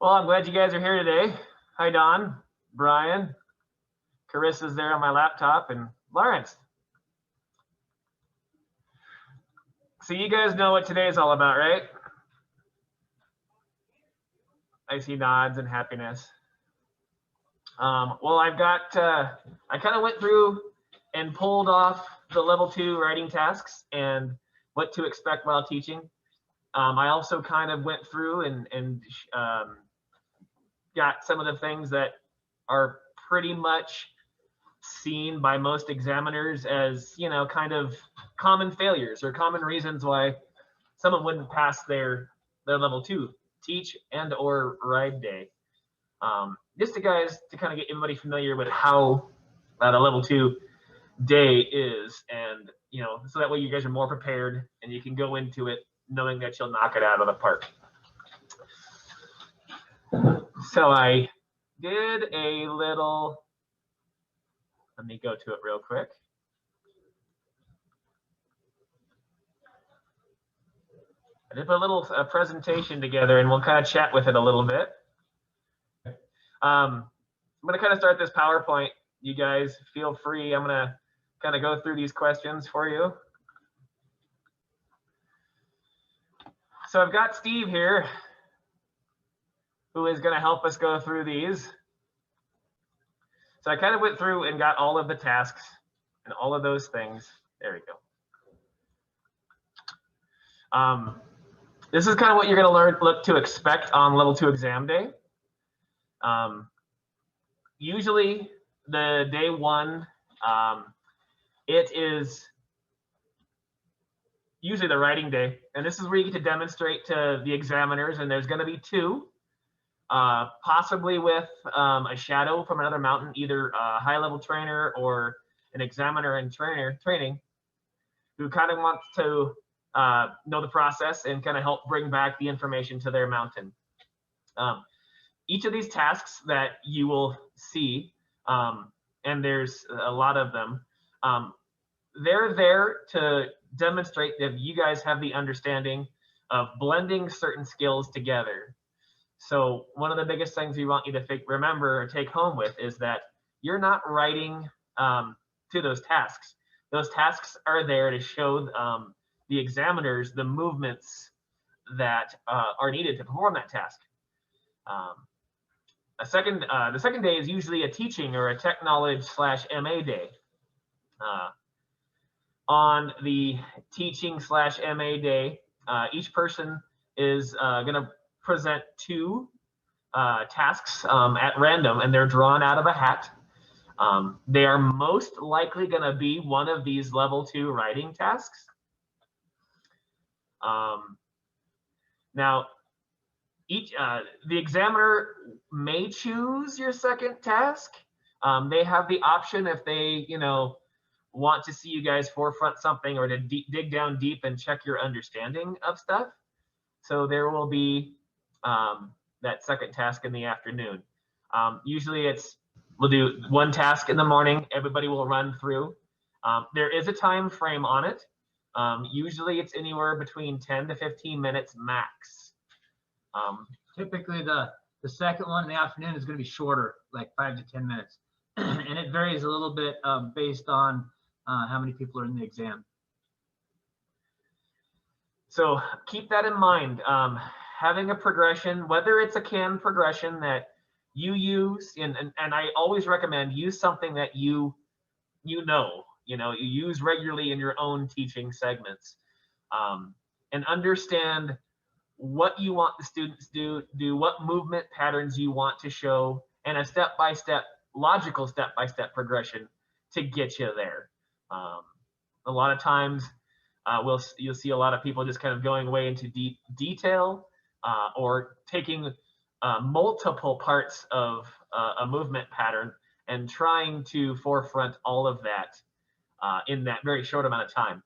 Well, I'm glad you guys are here today. Hi, Don, Brian, Carissa's there on my laptop, and Lawrence. So you guys know what today is all about, right? I see nods and happiness. Well, I've got, I kind of went through and pulled off the level 2 writing tasks and what to expect while teaching. I also kind of went through and got some of the things that are pretty much seen by most examiners as, you know, kind of common failures or common reasons why someone wouldn't pass their level 2 teach and or ride day. Just to kind of get everybody familiar with how the level 2 day is, and you know, so that way you guys are more prepared and you can go into it knowing that you'll knock it out of the park. So I did a little, let me go to it real quick. I did put a little presentation together and we'll kind of chat with it a little bit. I'm going to kind of start this PowerPoint. You guys feel free. I'm going to kind of go through these questions for you. So I've got Steve here, who is going to help us go through these. So I kind of went through and got all of the tasks and all of those things. There we go. This is kind of what you're going to look to expect on level 2 exam day. Usually the day 1, it is usually the writing day, and this is where you get to demonstrate to the examiners, and there's going to be 2, possibly with a shadow from another mountain, either a high-level trainer or an examiner and training, who kind of wants to know the process and kind of help bring back the information to their mountain. Each of these tasks that you will see, and there's a lot of them, they're there to demonstrate that you guys have the understanding of blending certain skills together. So one of the biggest things we want you to remember or take home with is that you're not writing to those tasks. Those tasks are there to show the examiners the movements that are needed to perform that task. The second day is usually a teaching or a tech knowledge / MA day. On the teaching / MA day, each person is going to present 2 tasks at random, and they're drawn out of a hat. They are most likely going to be one of these level 2 writing tasks. Now, the examiner may choose your second task. They have the option if they, you know, want to see you guys forefront something or to dig down deep and check your understanding of stuff. So there will be that second task in the afternoon. Usually we'll do 1 task in the morning. Everybody will run through. There is a time frame on it. Usually it's anywhere between 10 to 15 minutes max. Typically the second one in the afternoon is going to be shorter, like 5 to 10 minutes. And it varies a little bit based on how many people are in the exam. So keep that in mind. Having a progression, whether it's a canned progression that you use, and I always recommend use something that you use regularly in your own teaching segments, and understand what you want the students to do, what movement patterns you want to show, and a step-by-step, logical step-by-step progression to get you there. A lot of times you'll see a lot of people just kind of going way into deep detail or taking multiple parts of a movement pattern and trying to forefront all of that in that very short amount of time.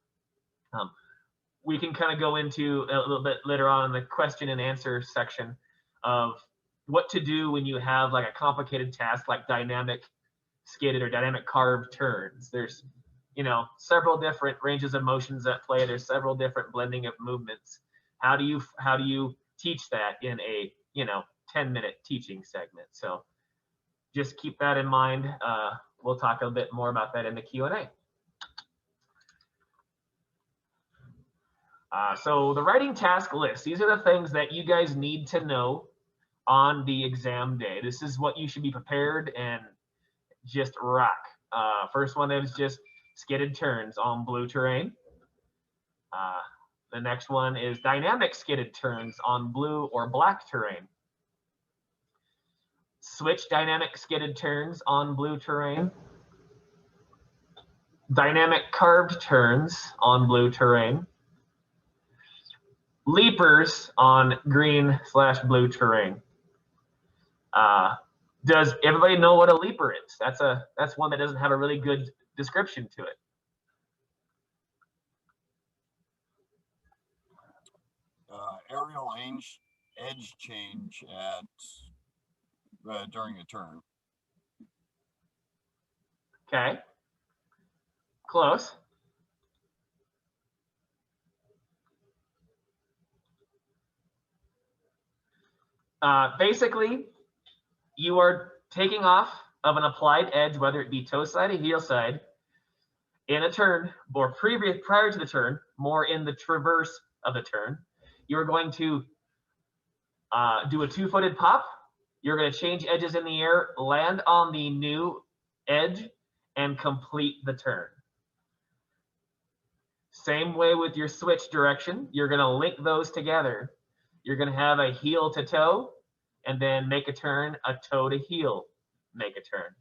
We can kind of go into a little bit later on in the question and answer section of what to do when you have like a complicated task like dynamic skidded or dynamic carved turns. There's, you know, several different ranges of motions at play. There's several different blending of movements. How do you teach that in a, you know, 10-minute teaching segment. So just keep that in mind. We'll talk a bit more about that in the Q&A. So the writing task list, these are the things that you guys need to know on the exam day. This is what you should be prepared and just rock. First one is just skidded turns on blue terrain. The next one is dynamic skidded turns on blue or black terrain. Switch dynamic skidded turns on blue terrain. Dynamic carved turns on blue terrain. Leapers on green/blue terrain. Does everybody know what a leaper is? That's one that doesn't have a really good description to it. Aerial edge change at during a turn. Okay. Close. Basically, you are taking off of an applied edge, whether it be toe side or heel side, in a turn, or prior to the turn, more in the traverse of the turn. You're going to do a two-footed pop. You're going to change edges in the air, land on the new edge, and complete the turn. Same way with your switch direction. You're going to link those together. You're going to have a heel to toe, and then make a turn, a toe to heel, make a turn.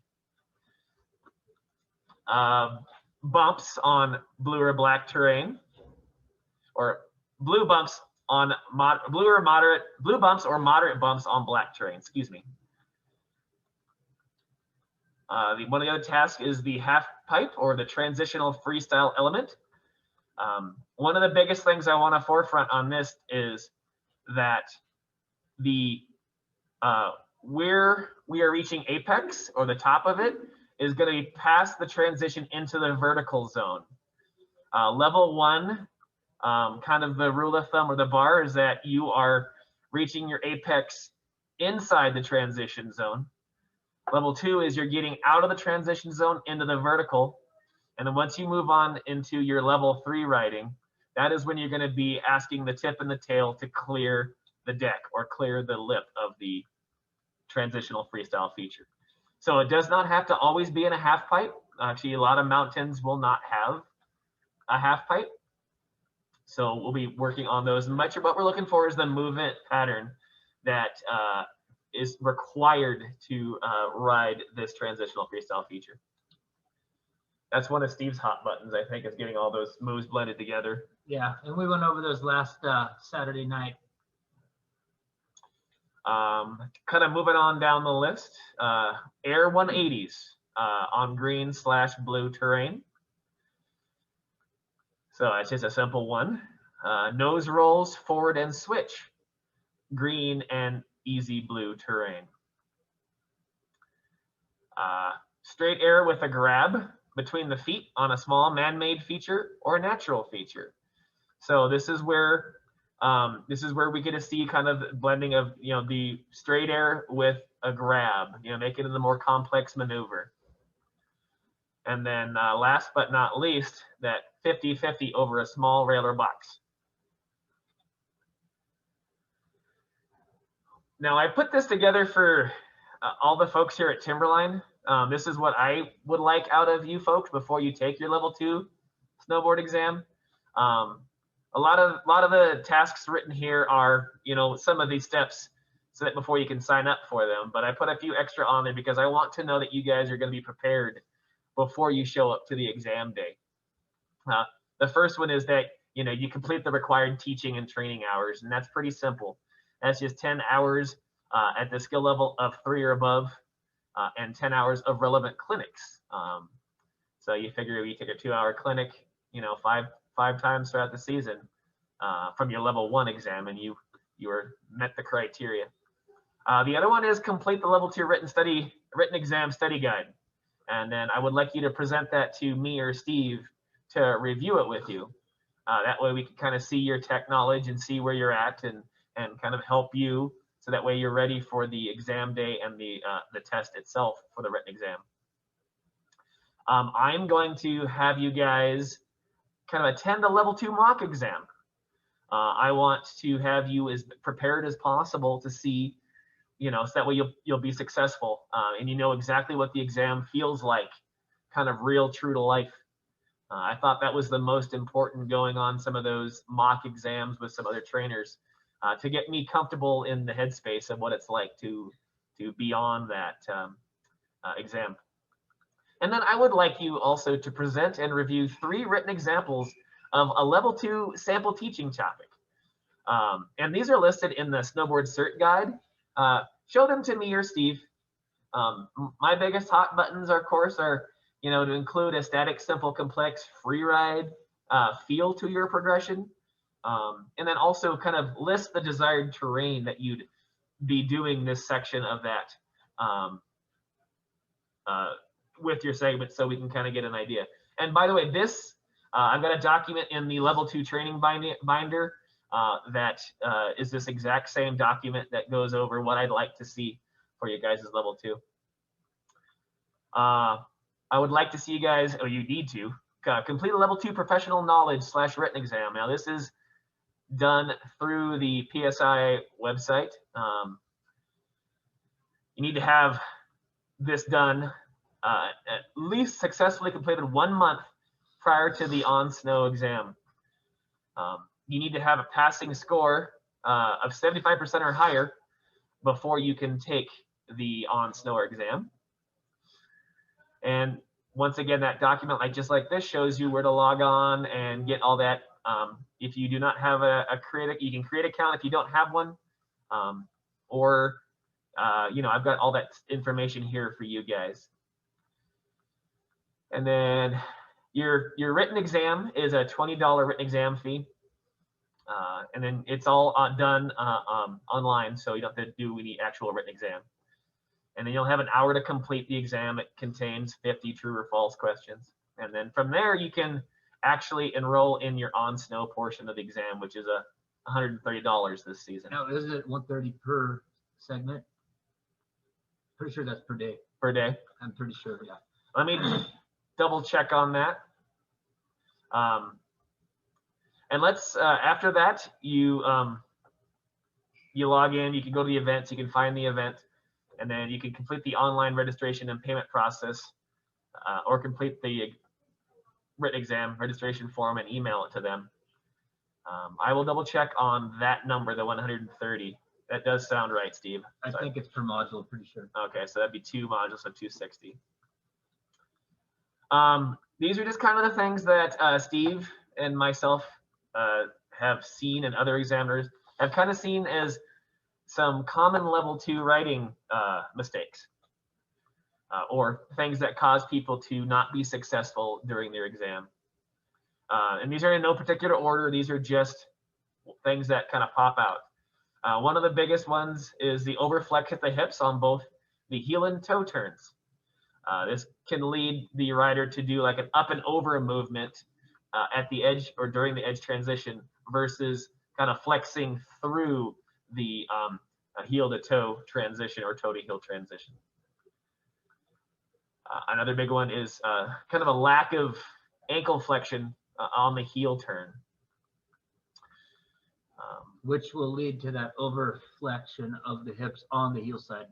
Bumps on blue or black terrain, or blue bumps on blue bumps or moderate bumps on black terrain. Excuse me. One of the other tasks is the half pipe or the transitional freestyle element. One of the biggest things I want to forefront on this is that where we are reaching apex, or the top of it, is going to be past the transition into the vertical zone. Level 1, kind of the rule of thumb or the bar is that you are reaching your apex inside the transition zone. Level 2 is you're getting out of the transition zone into the vertical. And then once you move on into your level 3 riding, that is when you're going to be asking the tip and the tail to clear the deck or clear the lip of the transitional freestyle feature. So it does not have to always be in a half pipe. Actually, a lot of mountains will not have a half pipe. So we'll be working on those. And what we're looking for is the movement pattern that is required to ride this transitional freestyle feature. That's one of Steve's hot buttons, I think, is getting all those moves blended together. Yeah, and we went over those last Saturday night. Kind of moving on down the list, air 180s on green/blue terrain. So it's just a simple one. Nose rolls, forward and switch, green and easy blue terrain. Straight air with a grab between the feet on a small man-made feature or a natural feature. So this is where we get to see kind of blending of, the straight air with a grab, making it a more complex maneuver. And then last but not least, that 50-50 over a small rail or box. Now I put this together for all the folks here at Timberline. This is what I would like out of you folks before you take your level 2 snowboard exam. A lot of the tasks written here are, some of these steps so that before you can sign up for them. But I put a few extra on there because I want to know that you guys are going to be prepared before you show up to the exam day. The first one is that, you complete the required teaching and training hours, and that's pretty simple. That's just 10 hours at the skill level of 3 or above, and 10 hours of relevant clinics. So you figure you take a 2-hour clinic, five times throughout the season from your level 1 exam, and you met the criteria. The other one is complete the level 2 written exam study guide. And then I would like you to present that to me or Steve to review it with you. That way we can kind of see your tech knowledge and see where you're at and kind of help you so that way you're ready for the exam day and the test itself for the written exam. I'm going to have you guys kind of attend a level 2 mock exam. I want to have you as prepared as possible to see, so that way you'll be successful, and you know exactly what the exam feels like, kind of real, true to life. I thought that was the most important, going on some of those mock exams with some other trainers, to get me comfortable in the headspace of what it's like to be on that exam. And then I would like you also to present and review 3 written examples of a level 2 sample teaching topic. And these are listed in the Snowboard Cert Guide. Show them to me or Steve. My biggest hot buttons, of course, are to include a static, simple, complex, free ride feel to your progression. And then also kind of list the desired terrain that you'd be doing this section of that with your segment, so we can kind of get an idea. And by the way, this I've got a document in the level 2 training binder that is this exact same document that goes over what I'd like to see for you guys as level 2. I would like to see you guys, or you need to, complete a level 2 professional knowledge / written exam. Now this is done through the PSI website. You need to have this done at least successfully completed 1 month prior to the on-snow exam. You need to have a passing score of 75% or higher before you can take the on-snow exam. And once again, that document, just like this, shows you where to log on and get all that. If you do not have you can create an account if you don't have one, or I've got all that information here for you guys. And then your written exam is a $20 written exam fee. And then it's all done online, so you don't have to do any actual written exam. And then you'll have an hour to complete the exam. It contains 50 true or false questions. And then from there, you can actually enroll in your on-snow portion of the exam, which is $130 this season. Now, isn't it $130 per segment? Pretty sure that's per day. Per day? I'm pretty sure, yeah. Let me double check on that. And let's, after that, you log in, you can go to the events, you can find the event, and then you can complete the online registration and payment process, or complete the written exam registration form and email it to them. I will double check on that number, the 130. That does sound right, Steve. I think it's per module, pretty sure. Okay, so that'd be 2 modules, so 260. These are just kind of the things that Steve and myself have seen, and other examiners have kind of seen as some common level 2 writing mistakes, or things that cause people to not be successful during their exam. And these are in no particular order. These are just things that kind of pop out. One of the biggest ones is the overflex at the hips on both the heel and toe turns. This can lead the rider to do like an up and over movement at the edge or during the edge transition, versus kind of flexing through the heel to toe transition or toe to heel transition. Another big one is kind of a lack of ankle flexion on the heel turn, which will lead to that overflexion of the hips on the heel side.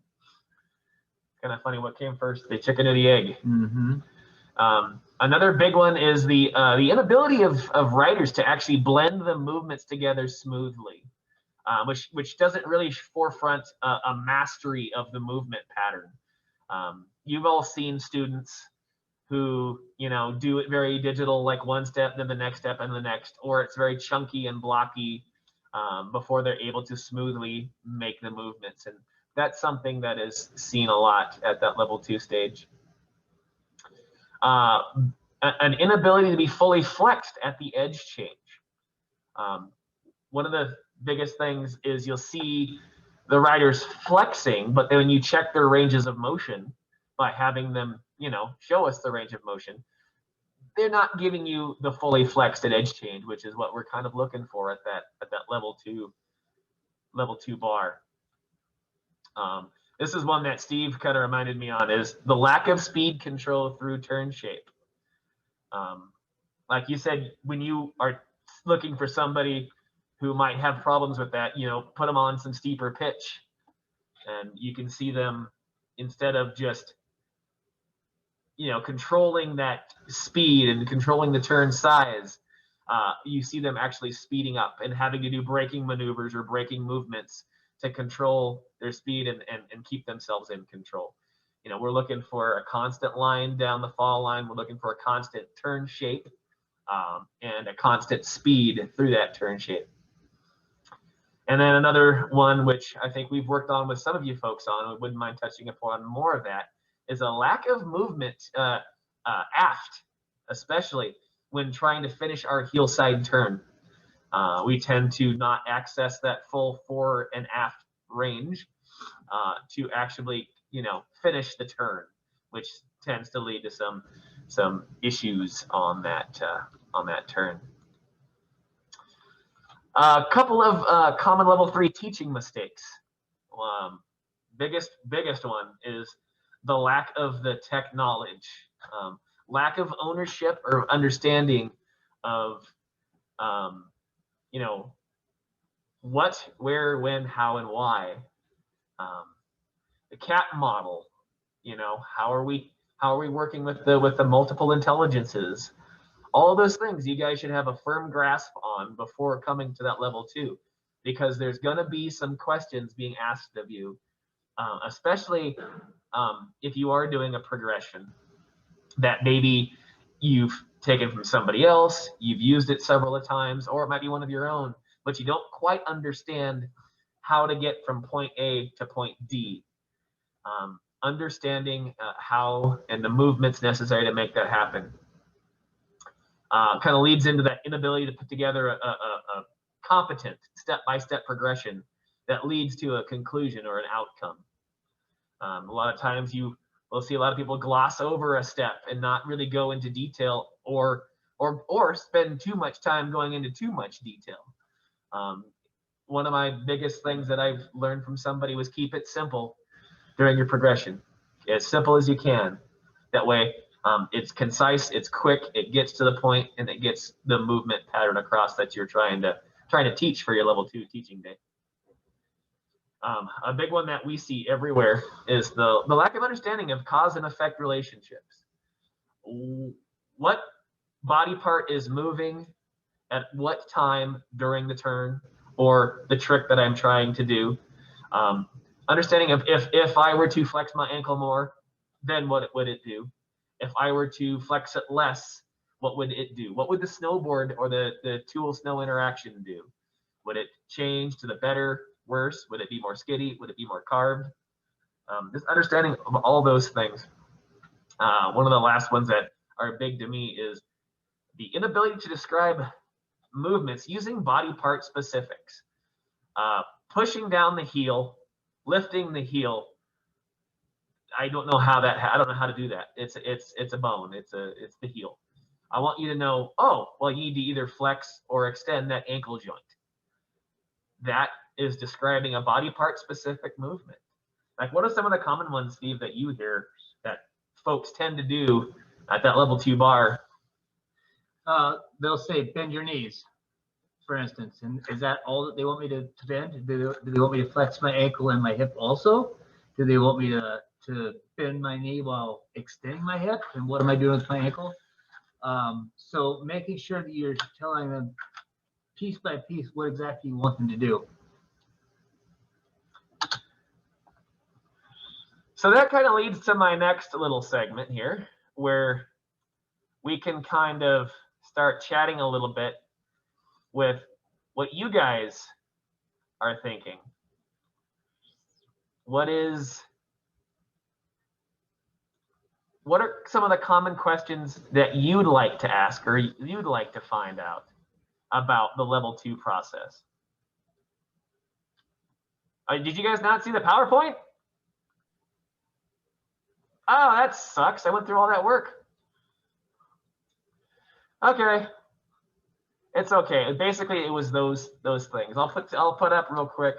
Kind of funny, what came first, the chicken or the egg? Mm-hmm. Another big one is the inability of riders to actually blend the movements together smoothly, which doesn't really forefront a mastery of the movement pattern. You've all seen students who do it very digital, like one step, then the next step, and the next, or it's very chunky and blocky before they're able to smoothly make the movements. And that's something that is seen a lot at that level 2 stage. An inability to be fully flexed at the edge change. One of the biggest things is you'll see the riders flexing, but then when you check their ranges of motion by having them, show us the range of motion, they're not giving you the fully flexed at edge change, which is what we're kind of looking for at that level 2 bar. This is one that Steve kind of reminded me on, is the lack of speed control through turn shape. Like you said, when you are looking for somebody who might have problems with that, you know, put them on some steeper pitch, and you can see them, instead of just, you know, controlling that speed and controlling the turn size, you see them actually speeding up and having to do braking maneuvers or braking movements to control their speed and keep themselves in control. You know, we're looking for a constant line down the fall line. We're looking for a constant turn shape and a constant speed through that turn shape. And then another one, which I think we've worked on with some of you folks on, we wouldn't mind touching upon more of that, is a lack of movement aft, especially when trying to finish our heel side turn. We tend to not access that full fore and aft range to actually, you know, finish the turn, which tends to lead to some issues on that turn. A couple of common level 3 teaching mistakes. Biggest one is the lack of the tech knowledge, lack of ownership or understanding of, you know, what, where, when, how, and why. The cat model, you know, how are we working with the multiple intelligences? All those things you guys should have a firm grasp on before coming to that level 2, because there's going to be some questions being asked of you, especially if you are doing a progression that maybe you've taken from somebody else, you've used it several times, or it might be one of your own, but you don't quite understand how to get from point A to point D. Understanding how and the movements necessary to make that happen kind of leads into that inability to put together a competent step-by-step progression that leads to a conclusion or an outcome. A lot of times you will see a lot of people gloss over a step and not really go into detail, or spend too much time going into too much detail. One of my biggest things that I've learned from somebody was keep it simple during your progression, as simple as you can. That way, it's concise, it's quick, it gets to the point, and it gets the movement pattern across that you're trying to teach for your level 2 teaching day. A big one that we see everywhere is the lack of understanding of cause and effect relationships. What body part is moving at what time during the turn or the trick that I'm trying to do. Understanding of if I were to flex my ankle more, then what would it do? If I were to flex it less, what would it do? What would the snowboard or the tool snow interaction do? Would it change to the better, worse? Would it be more skiddy? Would it be more carved? Just understanding of all those things. One of the last ones that are big to me is the inability to describe movements using body part specifics. Pushing down the heel, lifting the heel. I don't know how to do that. It's a bone. It's the heel. I want you to know, oh, well, you need to either flex or extend that ankle joint. That is describing a body part specific movement. Like, what are some of the common ones, Steve, that you hear that folks tend to do at that level 2 bar? They'll say bend your knees, for instance. And is that all that they want me to bend? Do they want me to flex my ankle and my hip also? Do they want me to bend my knee while extending my hip? And what am I doing with my ankle? So making sure that you're telling them piece by piece what exactly you want them to do. So that kind of leads to my next little segment here, where we can kind of start chatting a little bit with what you guys are thinking. What are some of the common questions that you'd like to ask or you'd like to find out about the level 2 process? Did you guys not see the PowerPoint? Oh, that sucks. I went through all that work. Okay. It's okay. Basically, it was those things. I'll put up real quick.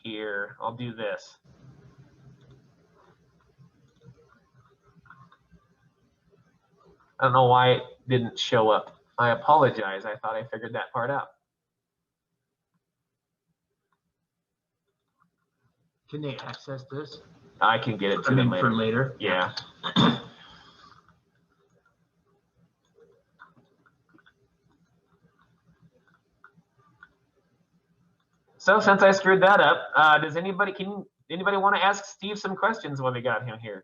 here. I'll do this. I don't know why it didn't show up. I apologize. I thought I figured that part out. Can they access this? I can get it to I them mean, for later. later. Yeah. So since I screwed that up, does anybody want to ask Steve some questions while we got him here?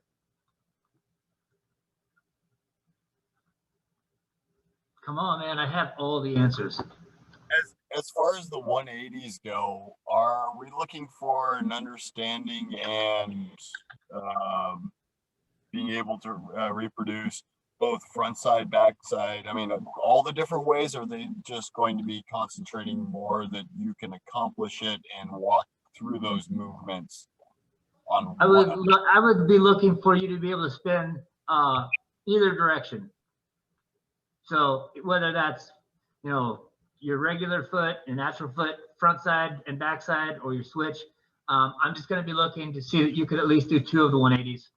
Come on, man. I have all the answers. As far as the 180s go, are we looking for an understanding and being able to reproduce both front side, back side? I mean, all the different ways, or are they just going to be concentrating more that you can accomplish it and walk through those movements on I would be looking for you to be able to spin either direction. So whether that's, you know, your regular foot, your natural foot, front side and back side, or your switch, I'm just going to be looking to see that you could at least do 2 of the 180s.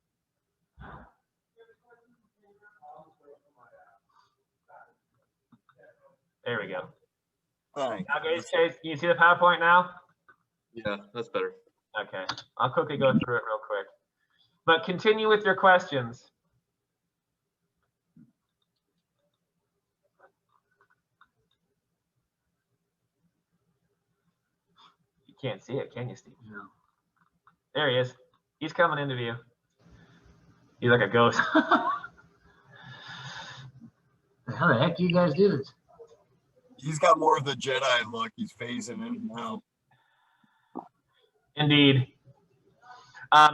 There we go. Thanks. Now, guys, Chase, can you see the PowerPoint now? Yeah, that's better. Okay, I'll quickly go through it real quick. But continue with your questions. You can't see it, can you, Steve? No. There he is. He's coming into view. He's like a ghost. How the heck do you guys do this? He's got more of the Jedi look. He's phasing in and out. Indeed.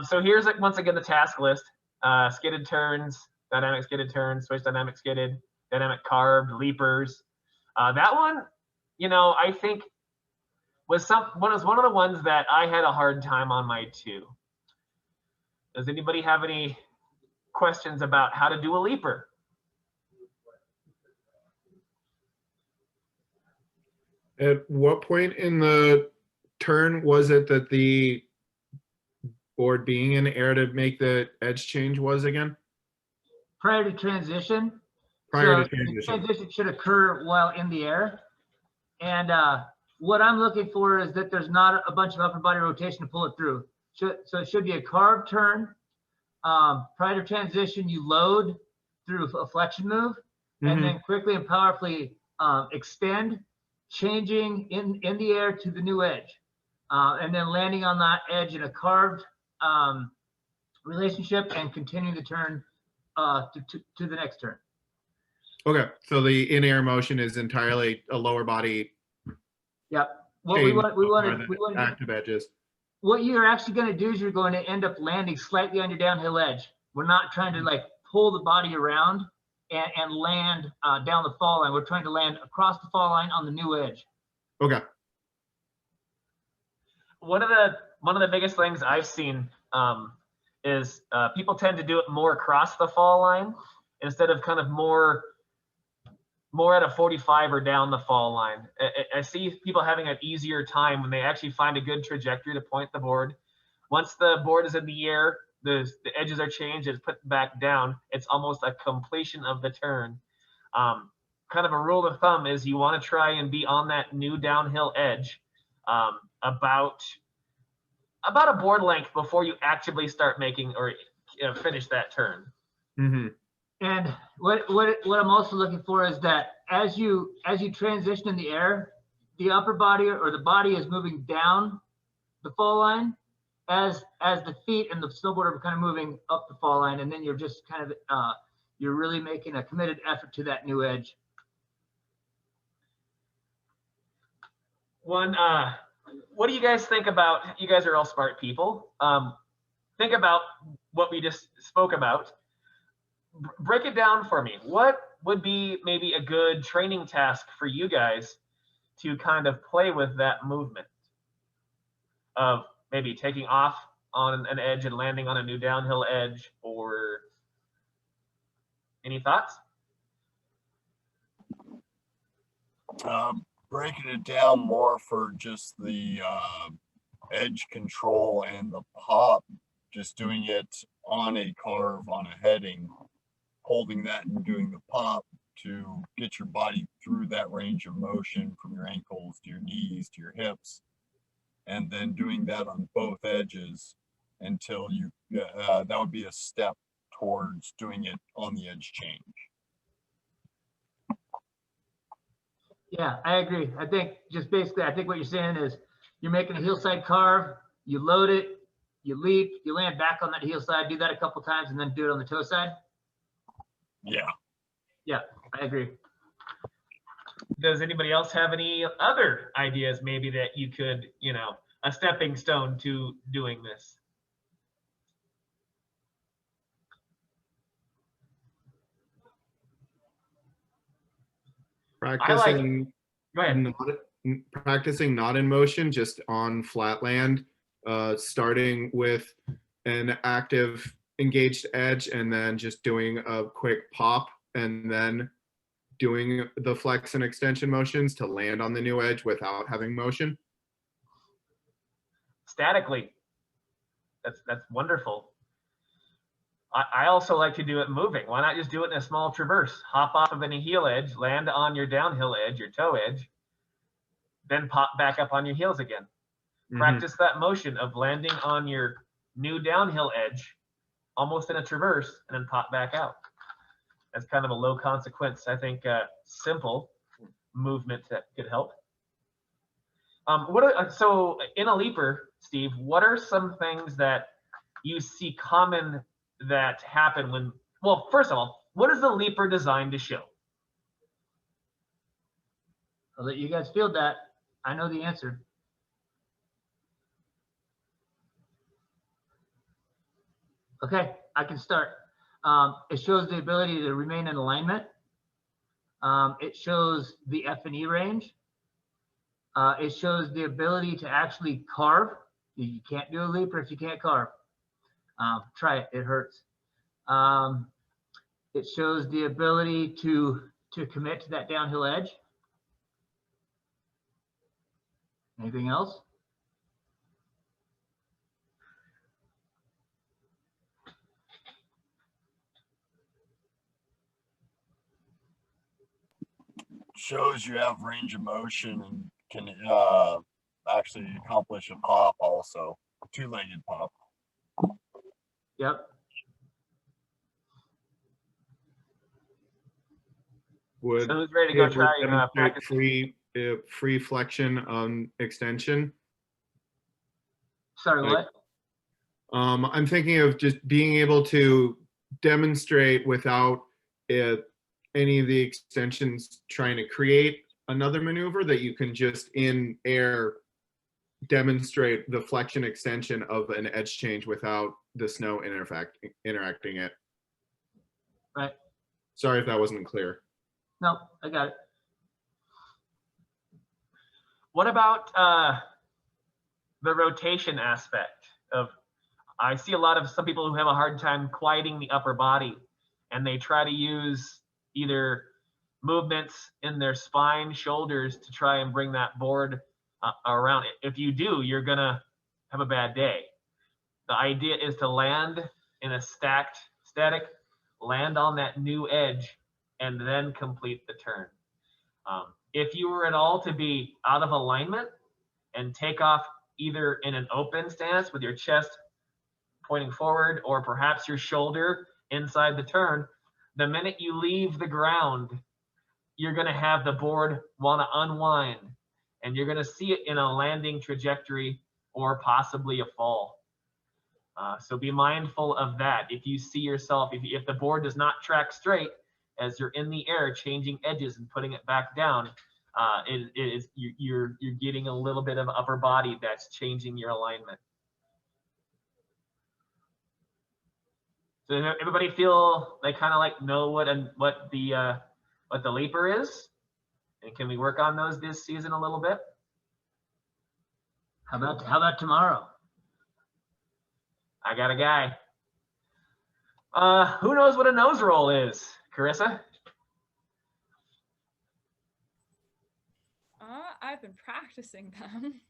So here's, like, once again, the task list. Skidded turns, dynamic skidded turns, switch dynamic skidded, dynamic carved, leapers. That one, you know, I think was one of the ones that I had a hard time on my two. Does anybody have any questions about how to do a leaper? At what point in the turn was it that the board being in air to make the edge change was again? Prior to transition. Prior So to transition. the transition should occur while in the air. And what I'm looking for is that there's not a bunch of upper body rotation to pull it through. So it should be a carved turn. Prior to transition, you load through a flexion move, and then quickly and powerfully extend, changing in the air to the new edge, and then landing on that edge in a carved relationship and continuing the turn to the next turn. Okay, so the in-air motion is entirely a lower body. Yep. What we want active edges. What you're actually going to do is you're going to end up landing slightly on your downhill edge. We're not trying to like pull the body around and land down the fall line. We're trying to land across the fall line on the new edge. Okay. One of the biggest things I've seen is people tend to do it more across the fall line instead of kind of more at a 45 or down the fall line. I see people having an easier time when they actually find a good trajectory to point the board. Once the board is in the air, the edges are changed, it's put back down. It's almost a completion of the turn. Kind of a rule of thumb is you want to try and be on that new downhill edge about a board length before you actively start making or finish that turn. Mm-hmm. And what I'm also looking for is that as you transition in the air, the upper body or the body is moving down the fall line as the feet and the snowboard are kind of moving up the fall line, and then you're just kind of you're really making a committed effort to that new edge. What do you guys think about? You guys are all smart people. Think about what we just spoke about. Break it down for me. What would be maybe a good training task for you guys to kind of play with that movement of maybe taking off on an edge and landing on a new downhill edge? Or any thoughts? Breaking it down more for just the edge control and the pop, just doing it on a carve, on a heading, holding that and doing the pop to get your body through that range of motion from your ankles to your knees to your hips, and then doing that on both edges until you, that would be a step towards doing it on the edge change. Yeah, I agree. I think just basically, I think what you're saying is you're making a heel side carve, you load it, you leap, you land back on that heel side, do that a couple times, and then do it on the toe side. Yeah. Yeah, I agree. Does anybody else have any other ideas maybe that you could, you know, a stepping stone to doing this? Practicing Go ahead. practicing not in motion, just on flat land, starting with an active engaged edge and then just doing a quick pop and then doing the flex and extension motions to land on the new edge without having motion. Statically. That's wonderful. I also like to do it moving. Why not just do it in a small traverse? Hop off of any heel edge, land on your downhill edge, your toe edge, then pop back up on your heels again. Mhm. Practice that motion of landing on your new downhill edge, almost in a traverse, and then pop back out. That's kind of a low consequence, I think, simple movement that could help. So in a leaper, Steve, what are some things that you see common that happen when, well, first of all, what is the leaper designed to show? I'll let you guys field that. I know the answer. Okay, I can start. It shows the ability to remain in alignment. It shows the F&E range. It shows the ability to actually carve. You can't do a leaper if you can't carve. Try it, it hurts. It shows the ability to commit to that downhill edge. Anything else? Shows you have range of motion and can actually accomplish a pop also, two-legged pop. Yep. Would So who's ready to go try demonstrate practice? free flexion on extension? Sorry, Like- what? I'm thinking of just being able to demonstrate without any of the extensions trying to create another maneuver, that you can just in air demonstrate the flexion extension of an edge change without the snow interacting it. Right. Sorry if that wasn't clear. No, I got it. What about the rotation aspect of, I see a lot of some people who have a hard time quieting the upper body, and they try to use either movements in their spine, shoulders to try and bring that board around. If you do, you're gonna have a bad day. The idea is to land in a static, land on that new edge, and then complete the turn. If you were at all to be out of alignment and take off either in an open stance with your chest pointing forward, or perhaps your shoulder inside the turn, the minute you leave the ground, you're going to have the board want to unwind, and you're going to see it in a landing trajectory or possibly a fall. So be mindful of that. If you see yourself, if the board does not track straight as you're in the air, changing edges and putting it back down, you're getting a little bit of upper body that's changing your alignment. So everybody feel they kind of like know what the leaper is, and can we work on those this season a little bit? How about tomorrow? I got a guy. Who knows what a nose roll is, Carissa? I've been practicing them.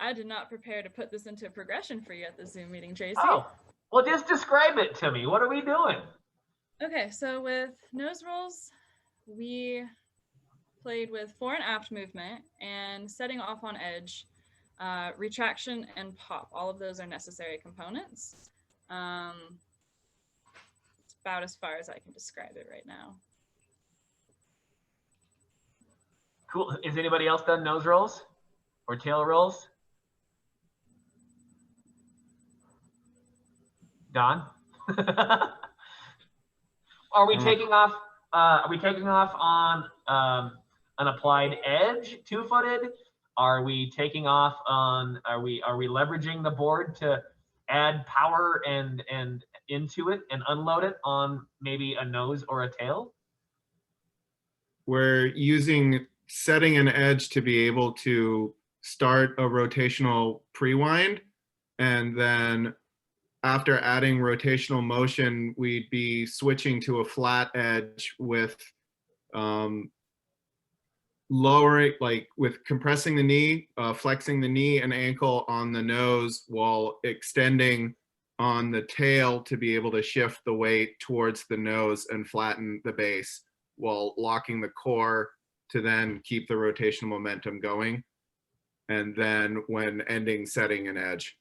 I did not prepare to put this into a progression for you at the Zoom meeting, Tracy. Oh, well, just describe it to me. What are we doing? Okay, so with nose rolls, we played with fore and aft movement and setting off on edge, retraction and pop. All of those are necessary components. It's about as far as I can describe it right now. Cool. Is anybody else done nose rolls or tail rolls? Don? Are we taking off? Are we taking off on an applied edge, 2-footed? Are we taking off on? Are we leveraging the board to add power and into it and unload it on maybe a nose or a tail? We're setting an edge to be able to start a rotational pre-wind, and then after adding rotational motion, we'd be switching to a flat edge with lowering, like with compressing the knee, flexing the knee and ankle on the nose while extending on the tail to be able to shift the weight towards the nose and flatten the base while locking the core to then keep the rotational momentum going. And then when ending, setting an edge.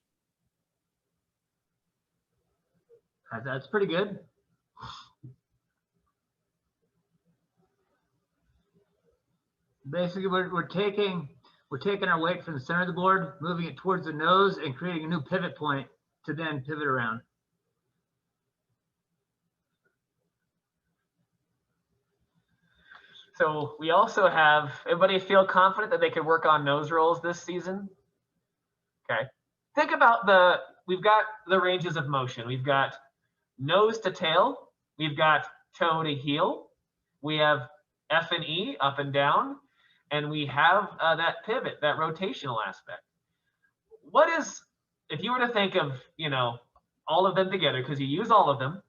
That's pretty good. Basically, we're taking our weight from the center of the board, moving it towards the nose, and creating a new pivot point to then pivot around. So we also have, everybody feel confident that they could work on nose rolls this season? Okay. Think about we've got the ranges of motion. We've got nose to tail. We've got toe to heel. We have F and E, up and down. And we have that pivot, that rotational aspect. What is, if you were to think of, all of them together, because you use all of them,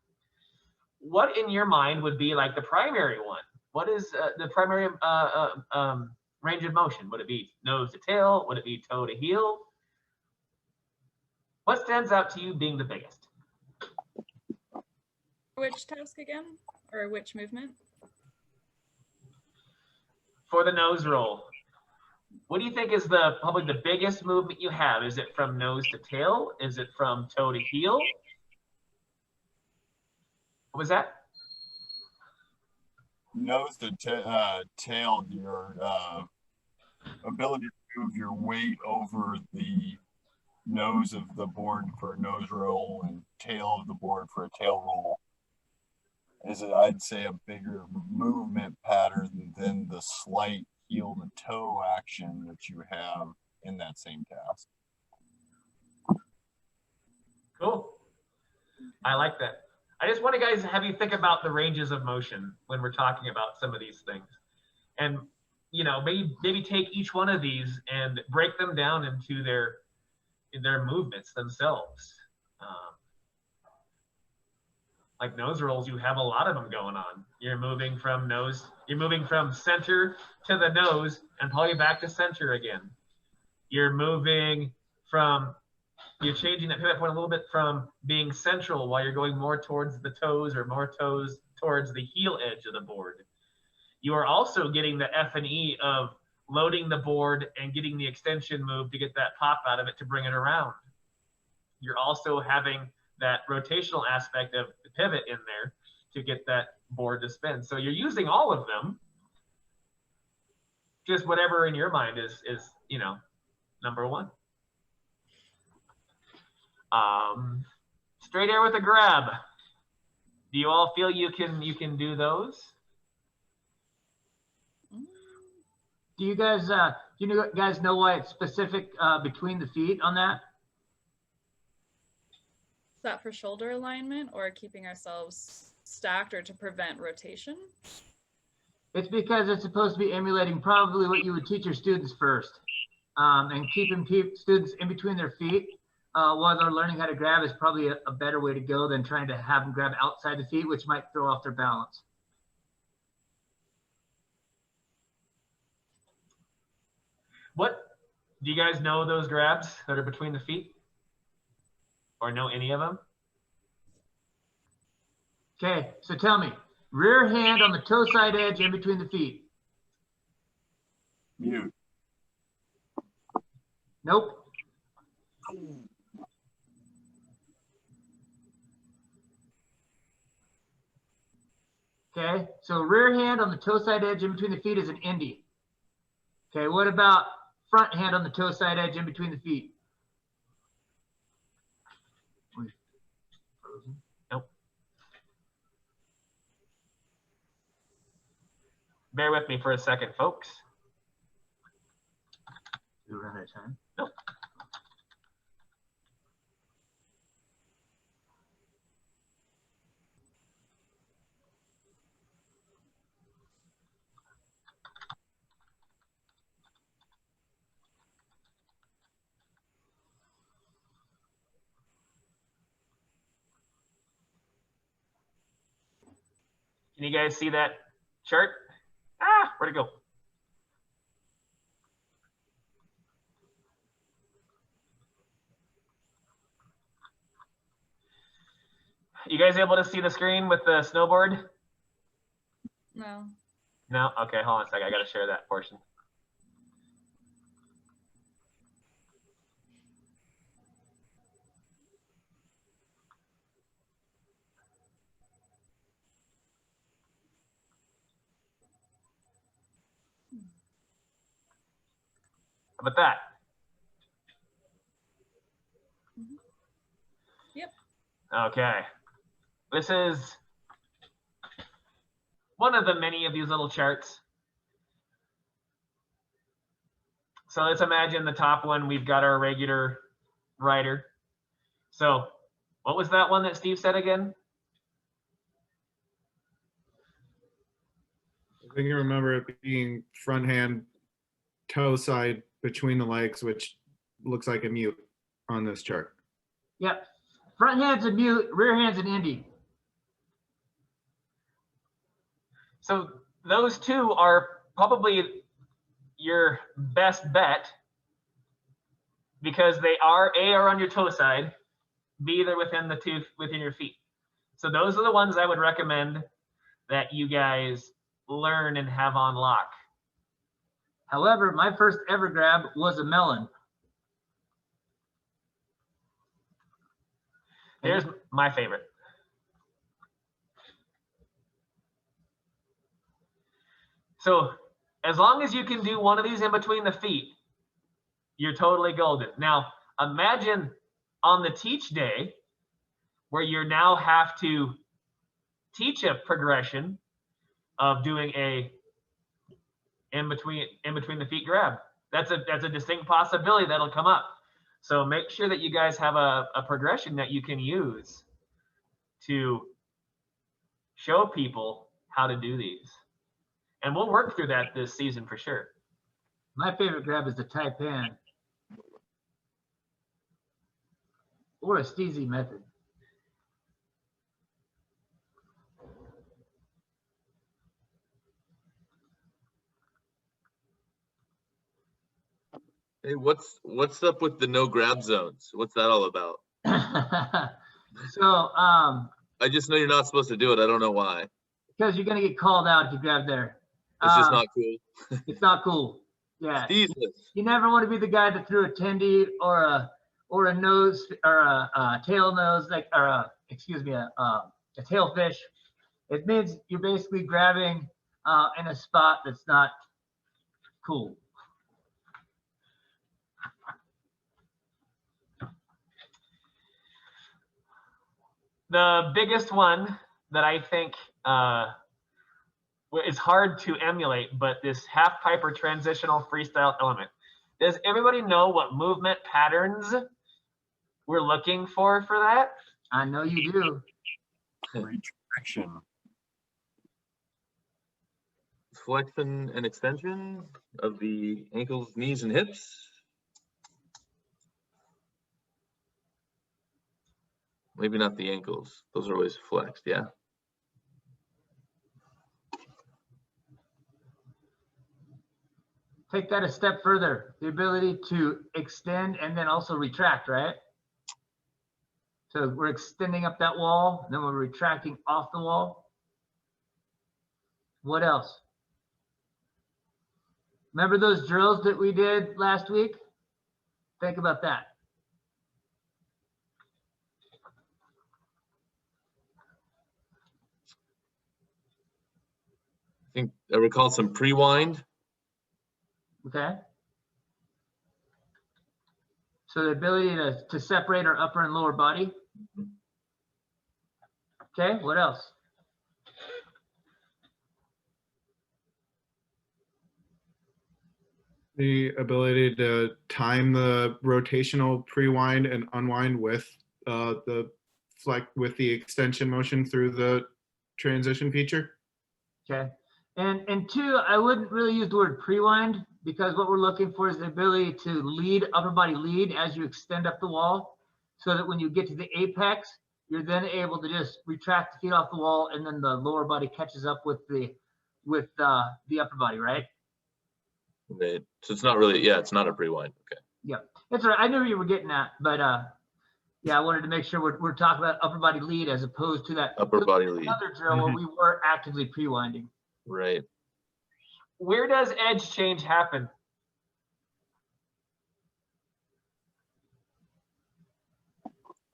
what in your mind would be like the primary one? What is the primary range of motion? Would it be nose to tail? Would it be toe to heel? What stands out to you being the biggest? Which task again? Or which movement? For the nose roll, what do you think is probably the biggest movement you have? Is it from nose to tail? Is it from toe to heel? What was that? Nose to tail, your ability to move your weight over the nose of the board for a nose roll and tail of the board for a tail roll is, I'd say, a bigger movement pattern than the slight heel to toe action that you have in that same task. Cool. I like that. I just want to guys have you think about the ranges of motion when we're talking about some of these things, and maybe take each one of these and break them down into their movements themselves. Like nose rolls, you have a lot of them going on. You're moving from center to the nose and probably back to center again. You're changing that pivot point a little bit from being central while you're going more towards the toes or more toes towards the heel edge of the board. You are also getting the F and E of loading the board and getting the extension move to get that pop out of it to bring it around. You're also having that rotational aspect of the pivot in there to get that board to spin. So you're using all of them. Just whatever in your mind is number one. Straight air with a grab. Do you all feel you can do those? Do you guys know why it's specific between the feet on that? Is that for shoulder alignment or keeping ourselves stacked or to prevent rotation? It's because it's supposed to be emulating probably what you would teach your students first, and keeping students in between their feet while they're learning how to grab is probably a better way to go than trying to have them grab outside the feet, which might throw off their balance. Do you guys know those grabs that are between the feet? Or know any of them? Okay, so tell me, rear hand on the toe side edge in between the feet. Mute. Nope. Okay, so rear hand on the toe side edge in between the feet is an indie. Okay, what about front hand on the toe side edge in between the feet? Nope. Bear with me for a second, folks. We run out of time. Nope. Can you guys see that chart? Ah, where'd it go? You guys able to see the screen with the snowboard? No. No? Okay, hold on a second. I gotta share that portion. How about that? Yep. Okay. This is one of the many of these little charts. So let's imagine the top one, we've got our regular rider. So what was that one that Steve said again? I think I remember it being front hand, toe side between the legs, which looks like a mute on this chart. Yep. Front hand's a mute, rear hand's an indie. So those two are probably your best bet because they are on your toe side, B, they're within your feet. So those are the ones I would recommend that you guys learn and have on lock. However, my first ever grab was a melon. Here's my favorite. So as long as you can do one of these in between the feet, you're totally golden. Now, imagine on the teach day where you now have to teach a progression of doing a in between the feet grab. That's a distinct possibility that'll come up. So make sure that you guys have a progression that you can use to show people how to do these. And we'll work through that this season for sure. My favorite grab is the taipan or a steezy method. Hey, what's up with the no grab zones? What's that all about? So, I just know you're not supposed to do it. I don't know why. because you're gonna get called out if you grab there. It's just not cool. It's not cool. Yeah. Jesus. You never want to be the guy that threw a tendy or a nose or a tail nose, like, or a tail fish. It means you're basically grabbing in a spot that's not cool. The biggest one that I think is hard to emulate, but this half piper transitional freestyle element. Does everybody know what movement patterns we're looking for that? I know you do. Retraction. Flexion and extension of the ankles, knees, and hips. Maybe not the ankles. Those are always flexed, yeah. take that a step further, the ability to extend and then also retract, right? So we're extending up that wall, then we're retracting off the wall. What else? Remember those drills that we did last week? Think about that. I think I recall some pre-wind. Okay. So the ability to separate our upper and lower body. Okay, what else? The ability to time the rotational pre-wind and unwind with with the extension motion through the transition feature. Okay. And two, I wouldn't really use the word pre-wind because what we're looking for is the ability to lead, upper body lead as you extend up the wall so that when you get to the apex, you're then able to just retract the feet off the wall and then the lower body catches up with the upper body, right? Right. So it's not really, yeah, it's not a pre-wind. Okay. Yeah, that's right. I knew you were getting at, but yeah, I wanted to make sure we're talking about upper body lead as opposed to that Upper body lead. other drill where we were actively pre-winding. Right. Where does edge change happen?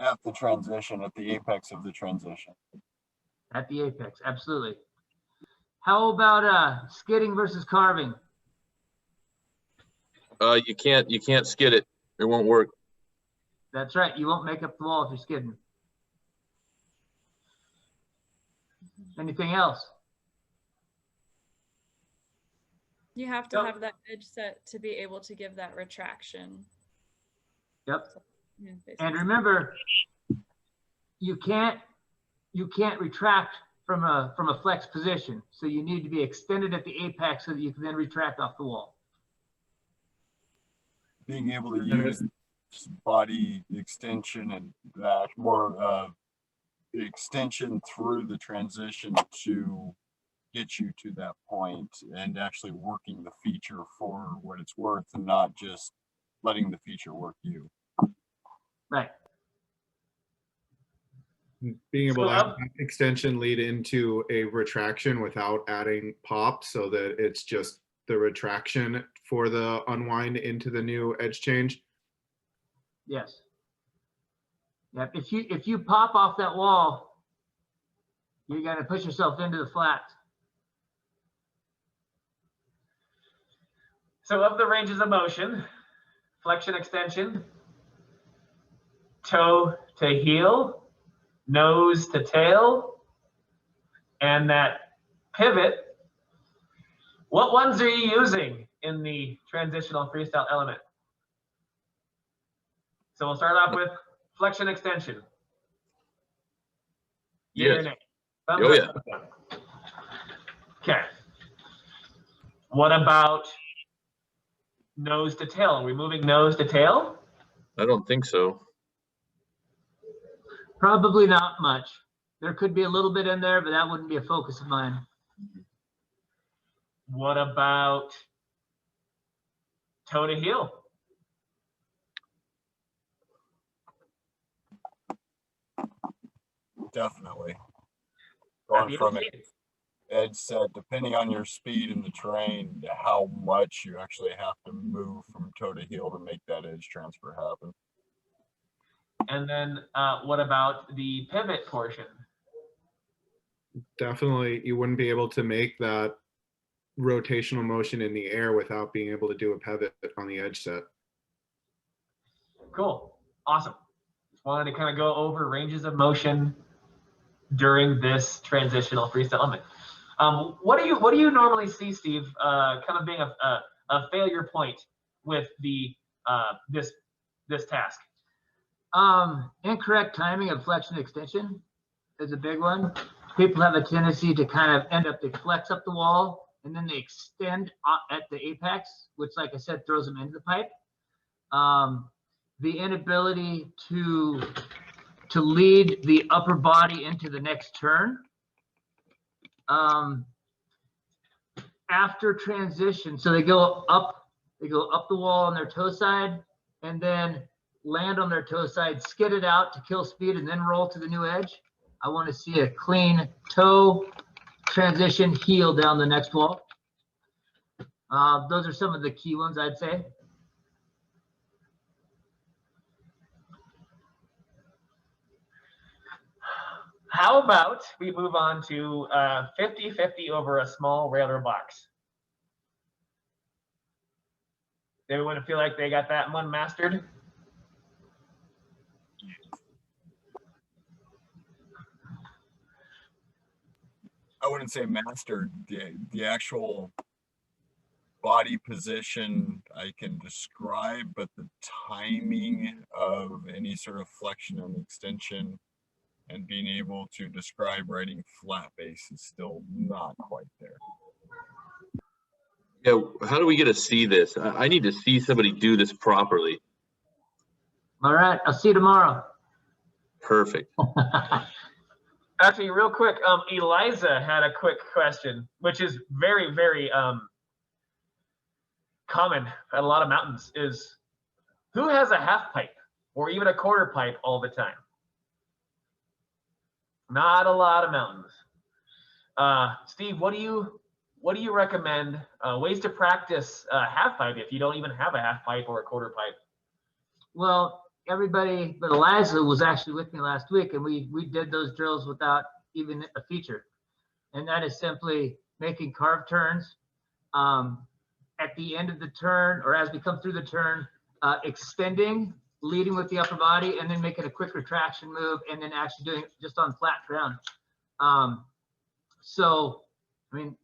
At the transition, at the apex of the transition. At the apex, absolutely. How about skidding versus carving? You can't skid it. It won't work. That's right. You won't make up the wall if you're skidding. Anything else? You have to Yep. have that edge set to be able to give that retraction. Yep. Yeah, And basically. remember, you can't retract from a flex position. So you need to be extended at the apex so that you can then retract off the wall. Being able to use body extension and that more the extension through the transition to get you to that point and actually working the feature for what it's worth and not just letting the feature work you. Right. Being able So to have that extension lead into a retraction without adding pop so that it's just the retraction for the unwind into the new edge change. Yes. Yep. If you pop off that wall, you're gonna push yourself into the flat. So of the ranges of motion, flexion, extension, toe to heel, nose to tail, and that pivot, what ones are you using in the transitional freestyle element? So we'll start off with flexion, extension. Yay or Yes. nay? Thumbs Oh, up, yeah. thumbs down. Okay. What about nose to tail? Are we moving nose to tail? I don't think so. Probably not much. There could be a little bit in there, but that wouldn't be a focus of mine. What about toe to heel? Definitely. Going from an edge set, depending on your speed in the terrain, to how much you actually have to move from toe to heel to make that edge transfer happen. And then what about the pivot portion? Definitely, you wouldn't be able to make that rotational motion in the air without being able to do a pivot on the edge set. Cool. Awesome. Just wanted to kind of go over ranges of motion during this transitional freestyle element. What do you normally see, Steve, kind of being a failure point with the this task? Incorrect timing of flexion extension is a big one. People have a tendency to kind of end up, they flex up the wall and then they extend at the apex, which, like I said, throws them into the pipe. The inability to lead the upper body into the next turn. After transition, so they go up They go up the wall on their toe side and then land on their toe side, skid it out to kill speed, and then roll to the new edge. I want to see a clean toe transition heel down the next wall. Those are some of the key ones, I'd say. How about we move on to 50-50 over a small railer box? Everyone feel like they got that one mastered? I wouldn't say mastered. The actual body position I can describe, but the timing of any sort of flexion and extension and being able to describe riding flat base is still not quite there. Yeah, how do we get to see this? I need to see somebody do this properly. All right, I'll see you tomorrow. Perfect. Actually, real quick, Eliza had a quick question, which is very, very common at a lot of mountains, is who has a half pipe or even a quarter pipe all the time? Not a lot of mountains. Steve, what do you recommend ways to practice half pipe if you don't even have a half pipe or a quarter pipe? Well, everybody but Eliza was actually with me last week, and we did those drills without even a feature. And that is simply making carved turns. At the end of the turn, or as we come through the turn, extending, leading with the upper body, and then making a quick retraction move, and then actually doing it just on flat ground. So, I mean,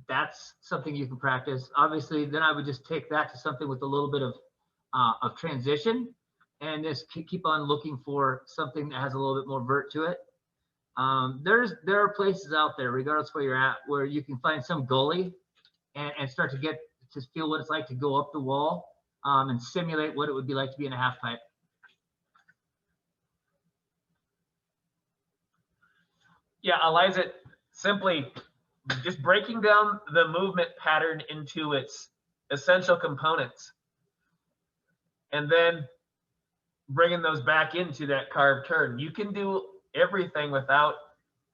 that's something you can practice. Obviously, then I would just take that to something with a little bit of transition, and just keep on looking for something that has a little bit more vert to it. There are places out there, regardless where you're at, where you can find some gully and start to get to feel what it's like to go up the wall and simulate what it would be like to be in a half pipe. Yeah, Eliza, simply just breaking down the movement pattern into its essential components and then bringing those back into that carved turn. You can do everything without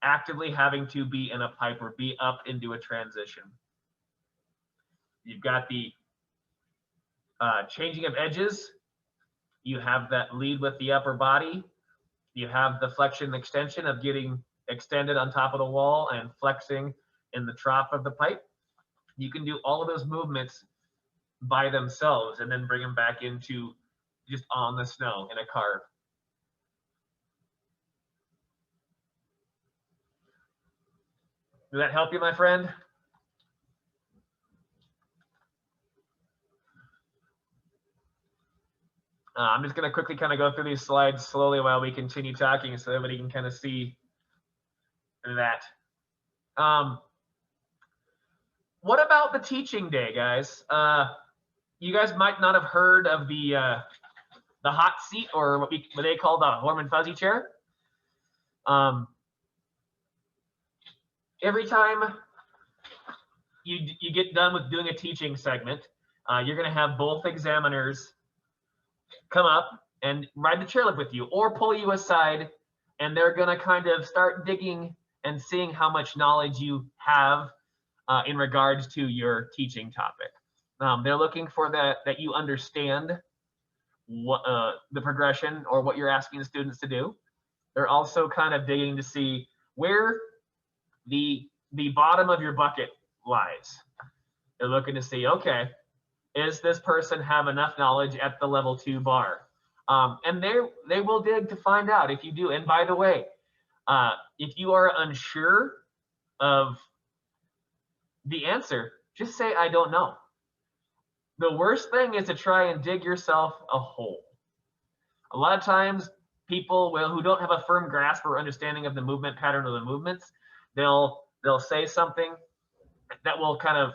actively having to be in a pipe or be up into a transition. You've got the changing of edges. You have that lead with the upper body. You have the flexion and extension of getting extended on top of the wall and flexing in the trough of the pipe. You can do all of those movements by themselves and then bring them back into just on the snow in a carve. Does that help you, my friend? I'm just going to quickly kind of go through these slides slowly while we continue talking so everybody can kind of see that. What about the teaching day, guys? You guys might not have heard of the hot seat, or what they call the warm and fuzzy chair. Every time you get done with doing a teaching segment, you're going to have both examiners come up and ride the chairlift with you or pull you aside, and they're going to kind of start digging and seeing how much knowledge you have in regards to your teaching topic. They're looking for that you understand what the progression or what you're asking the students to do. They're also kind of digging to see where the bottom of your bucket lies. They're looking to see, okay, is this person have enough knowledge at the level 2 bar? And they will dig to find out if you do. And by the way, if you are unsure of the answer, just say, I don't know. The worst thing is to try and dig yourself a hole. A lot of times people who don't have a firm grasp or understanding of the movement pattern of the movements, they'll say something that will kind of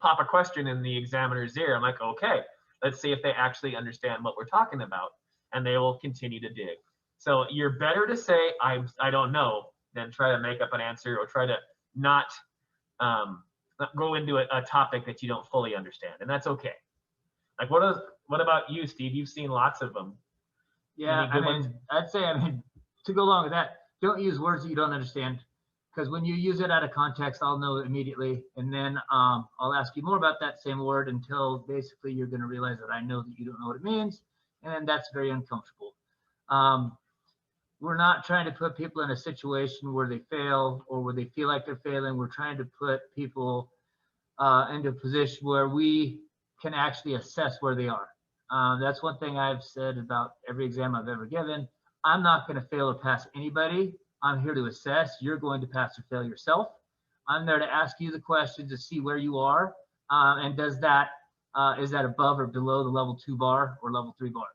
pop a question in the examiner's ear. I'm like, okay, let's see if they actually understand what we're talking about. And they will continue to dig. So you're better to say, I don't know, than try to make up an answer or try to not go into a topic that you don't fully understand. And that's okay. Like what about you, Steve? You've seen lots of them. Yeah, Any good I ones? mean, I'd say, to go along with that, don't use words that you don't understand. Because when you use it out of context, I'll know immediately. And then I'll ask you more about that same word until basically you're going to realize that I know that you don't know what it means. And then that's very uncomfortable. We're not trying to put people in a situation where they fail or where they feel like they're failing. We're trying to put people into a position where we can actually assess where they are. That's one thing I've said about every exam I've ever given. I'm not going to fail or pass anybody. I'm here to assess. You're going to pass or fail yourself. I'm there to ask you the questions to see where you are. And is that above or below the level 2 bar or level 3 bar?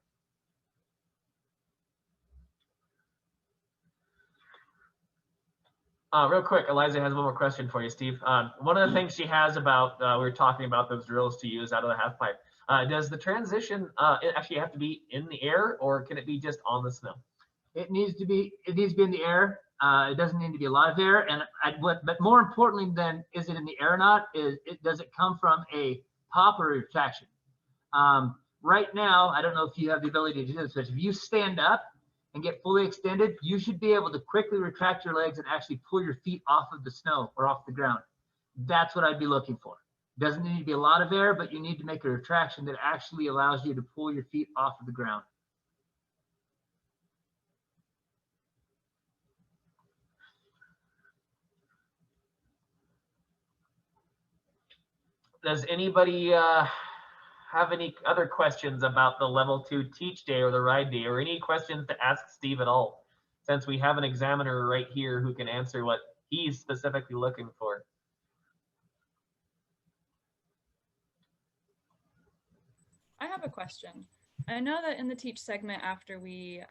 Real quick, Eliza has one more question for you, Steve. One of the things she has about, we were talking about those drills to use out of the half pipe. Does the transition actually have to be in the air, or can it be just on the snow? It needs to be in the air. It doesn't need to be a lot of air. And but more importantly than is it in the air or not, does it come from a pop or a retraction? Right now, I don't know if you have the ability to do this, but if you stand up and get fully extended, you should be able to quickly retract your legs and actually pull your feet off of the snow or off the ground. That's what I'd be looking for. Doesn't need to be a lot of air, but you need to make a retraction that actually allows you to pull your feet off of the ground. Does anybody have any other questions about the level 2 teach day or the ride day, or any questions to ask Steve at all? Since we have an examiner right here who can answer what he's specifically looking for. I have a question. I know that in the teach segment, after we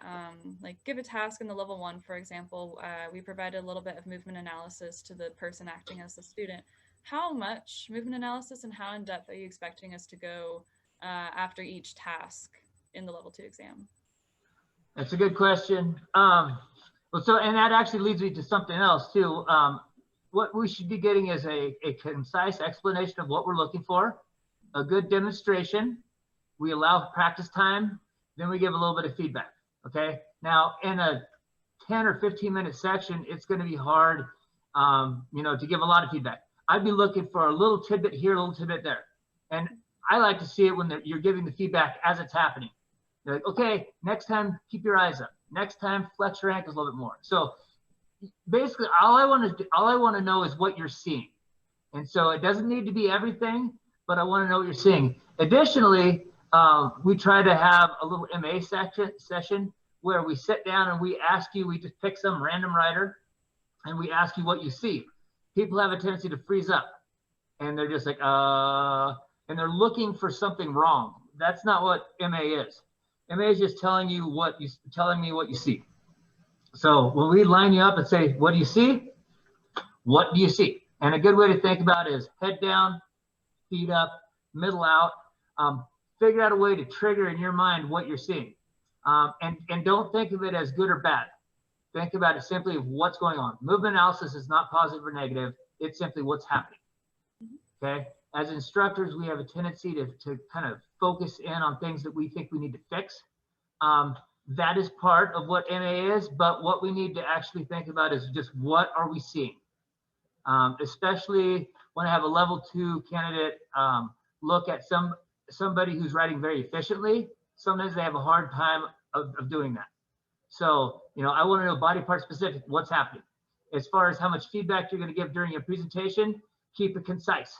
like give a task in the level 1, for example, we provided a little bit of movement analysis to the person acting as the student. How much movement analysis and how in depth are you expecting us to go after each task in the level 2 exam? That's a good question. And that actually leads me to something else too. What we should be getting is a concise explanation of what we're looking for, a good demonstration. We allow practice time, then we give a little bit of feedback. Okay. Now in a 10 or 15 minute section, it's going to be hard, to give a lot of feedback. I'd be looking for a little tidbit here, a little tidbit there. And I like to see it when you're giving the feedback as it's happening. You're like, okay, next time, keep your eyes up. Next time, flex your ankles a little bit more. So basically, all I want to know is what you're seeing. And so it doesn't need to be everything, but I want to know what you're seeing. Additionally, we try to have a little MA session where we sit down and we just pick some random writer and we ask you what you see. People have a tendency to freeze up and they're just like, and they're looking for something wrong. That's not what MA is. MA is just telling me what you see. So when we line you up and say, what do you see? What do you see? And a good way to think about it is head down, feet up, middle out. Figure out a way to trigger in your mind what you're seeing. And don't think of it as good or bad. Think about it simply of what's going on. Movement analysis is not positive or negative. It's simply what's happening. Okay. As instructors, we have a tendency to kind of focus in on things that we think we need to fix. That is part of what MA is, but what we need to actually think about is just what are we seeing? Especially when I have a level 2 candidate look at somebody who's writing very efficiently, sometimes they have a hard time of doing that. So, I want to know body part specific, what's happening. As far as how much feedback you're going to give during your presentation, keep it concise.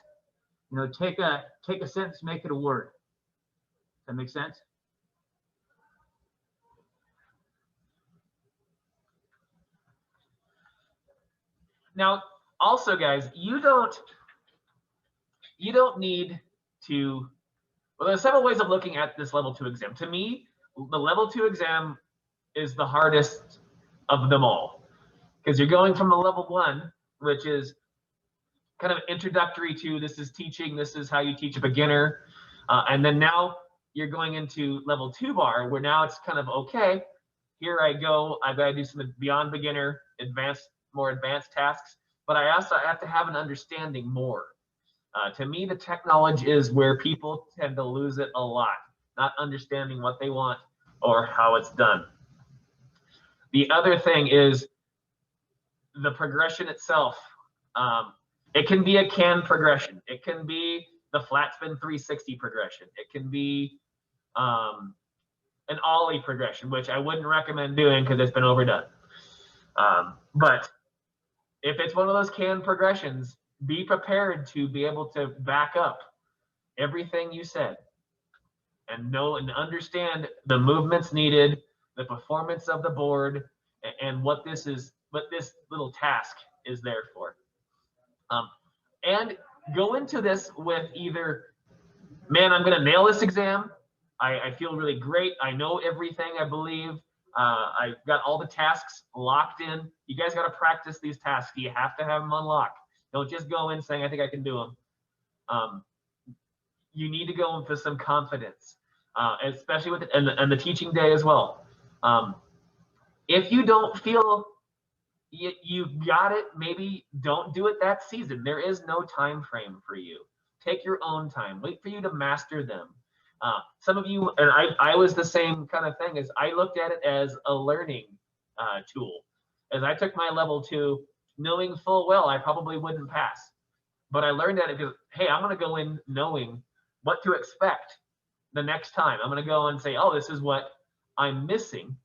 Take a sentence, make it a word. Does that make sense? Now, also, guys, you don't need to. Well, there's several ways of looking at this level 2 exam. To me, the level 2 exam is the hardest of them all because you're going from the level 1, which is kind of introductory to this is teaching, this is how you teach a beginner. And then now you're going into level 2 bar where now it's kind of, okay, here I go. I've got to do some beyond beginner, more advanced tasks, but I also have to have an understanding more. To me, the tech knowledge is where people tend to lose it a lot, not understanding what they want or how it's done. The other thing is the progression itself. It can be a can progression. It can be the flat spin 360 progression. It can be an ollie progression, which I wouldn't recommend doing because it's been overdone. But if it's one of those can progressions, be prepared to be able to back up everything you said and know and understand the movements needed, the performance of the board, and what this little task is there for. And go into this with either, man, I'm going to nail this exam. I feel really great. I know everything, I believe. I've got all the tasks locked in. You guys got to practice these tasks. You have to have them unlocked. Don't just go in saying, I think I can do them. You need to go in for some confidence, especially with and the teaching day as well. If you don't feel you got it, maybe don't do it that season. There is no time frame for you. Take your own time. Wait for you to master them. Some of you, and I was the same kind of thing, as I looked at it as a learning tool. As I took my level 2, knowing full well I probably wouldn't pass. But I learned at it because, hey, I'm going to go in knowing what to expect the next time. I'm going to go and say, oh, this is what I'm missing.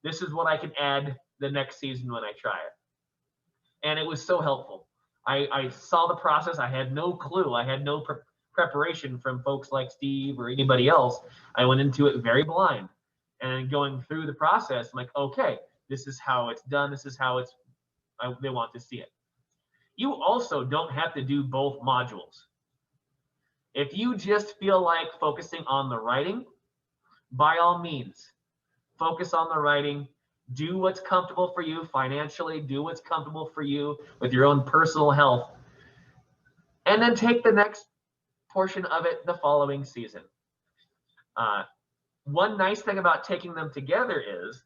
This is what I can add the next season when I try it. And it was so helpful. I saw the process. I had no clue. I had no preparation from folks like Steve or anybody else. I went into it very blind. And going through the process, I'm like, okay, this is how it's done. This is how they want to see it. You also don't have to do both modules. If you just feel like focusing on the writing, by all means, focus on the writing. Do what's comfortable for you financially. Do what's comfortable for you with your own personal health. And then take the next portion of it the following season. One nice thing about taking them together is,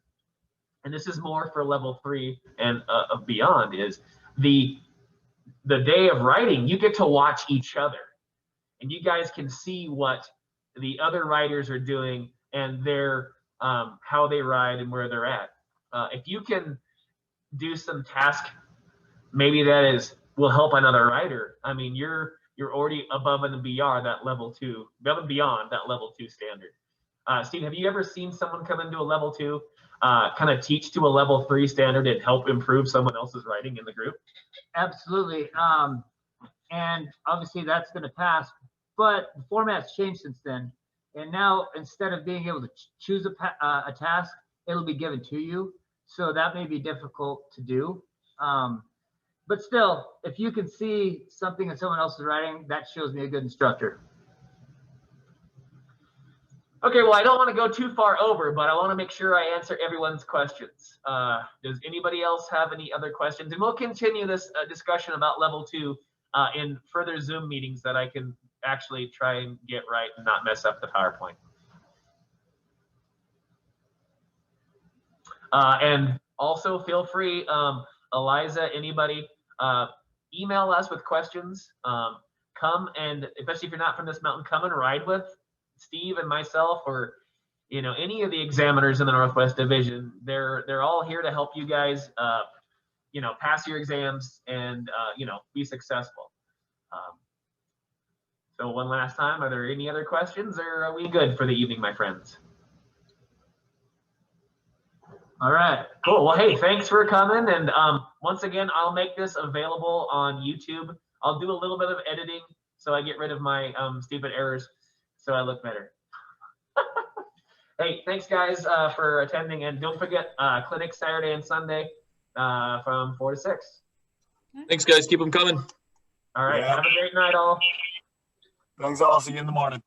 and this is more for level 3 and beyond, is the day of writing, you get to watch each other. And you guys can see what the other riders are doing and their how they ride and where they're at. If you can do some task, maybe that will help another rider. I mean, you're already above and beyond that level 2, above and beyond that level 2 standard. Steve, have you ever seen someone come into a level 2, kind of teach to a level 3 standard and help improve someone else's riding in the group? Absolutely. And obviously that's going to pass, but the format's changed since then. And now instead of being able to choose a task, it'll be given to you. So that may be difficult to do. But still, if you can see something in someone else's writing, that shows me a good instructor. Okay, well, I don't want to go too far over, but I want to make sure I answer everyone's questions. Does anybody else have any other questions? And we'll continue this discussion about level 2 in further Zoom meetings that I can actually try and get right and not mess up the PowerPoint. And also feel free, Eliza, anybody, email us with questions. Come and, especially if you're not from this mountain, come and ride with Steve and myself, or any of the examiners in the Northwest Division. They're all here to help you guys, pass your exams and be successful. So one last time, are there any other questions, or are we good for the evening, my friends? All right. Cool. Well, hey, thanks for coming. And once again, I'll make this available on YouTube. I'll do a little bit of editing so I get rid of my stupid errors so I look better. Hey, thanks, guys, for attending. And don't forget, clinic Saturday and Sunday from 4 to 6. Thanks, guys. Keep them coming. All right. Yeah. Have a great night, all. Thanks, all. See you in the morning.